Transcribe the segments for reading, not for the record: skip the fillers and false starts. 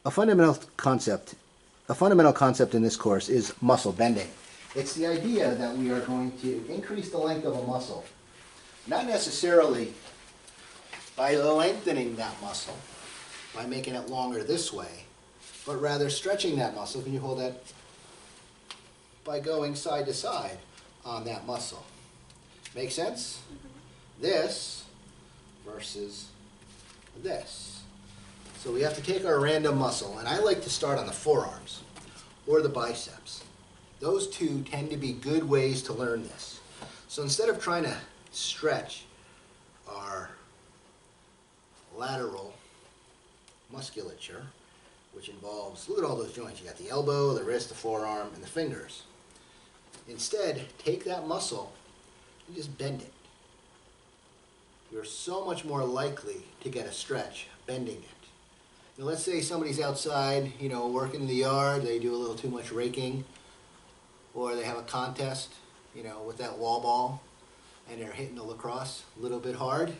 A fundamental concept, a fundamental concept in this course is muscle bending. It's the idea that we are going to increase the length of a muscle, not necessarily by lengthening that muscle, by making it longer this way, but rather stretching that muscle. Can you hold that? By going side to side on that muscle. Make sense? This versus this. So we have to take our random muscle, and I like to start on the forearms or the biceps. Those two tend to be good ways to learn this. So instead of trying to stretch our lateral musculature, which involves, look at all those joints. You got the elbow, the wrist, the forearm, and the fingers. Instead, take that muscle and just bend it. You're so much more likely to get a stretch bending it. Now, let's say somebody's outside, working in the yard, they do a little too much raking, or they have a contest, with that wall ball, and they're hitting the lacrosse a little bit hard.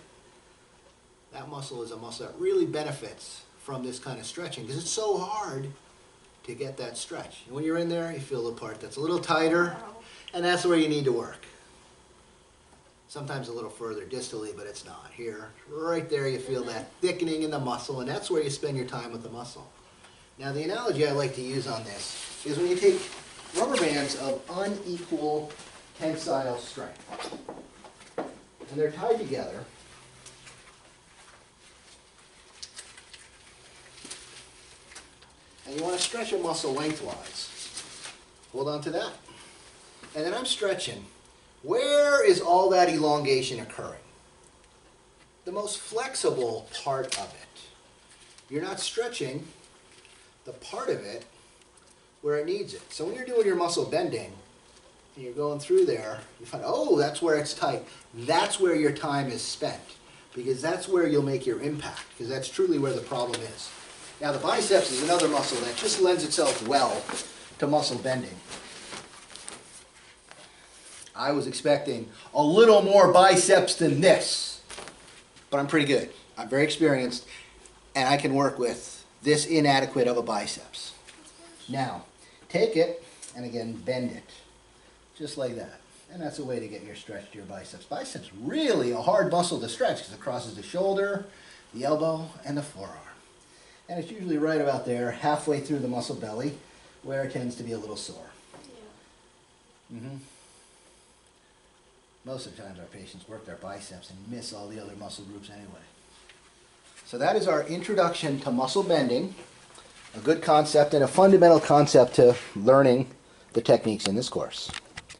That muscle is a muscle that really benefits from this kind of stretching because it's so hard to get that stretch. And when you're in there, you feel the part that's a little tighter, and that's where you need to work. Sometimes a little further distally, but it's not. Here, right there, you feel that thickening in the muscle, and that's where you spend your time with the muscle. Now, the analogy I like to use on this is when you take rubber bands of unequal tensile strength, and they're tied together, and you want to stretch a muscle lengthwise. Hold on to that. And then I'm stretching. Where is all that elongation occurring? The most flexible part of it. You're not stretching the part of it where it needs it. So when you're doing your muscle bending, and you're going through there, you find, oh, that's where it's tight. That's where your time is spent, because that's where you'll make your impact, because that's truly where the problem is. Now, the biceps is another muscle that just lends itself well to muscle bending. I was expecting a little more biceps than this, but I'm pretty good. I'm very experienced, and I can work with this inadequate of a biceps. Now, take it, and again, bend it, just like that. And that's a way to get your stretch to your biceps. Biceps really a hard muscle to stretch because it crosses the shoulder, the elbow, and the forearm. And it's usually right about there, halfway through the muscle belly, where it tends to be a little sore. Yeah. Most of the times our patients work their biceps and miss all the other muscle groups anyway. So that is our introduction to muscle bending, a good concept and a fundamental concept to learning the techniques in this course.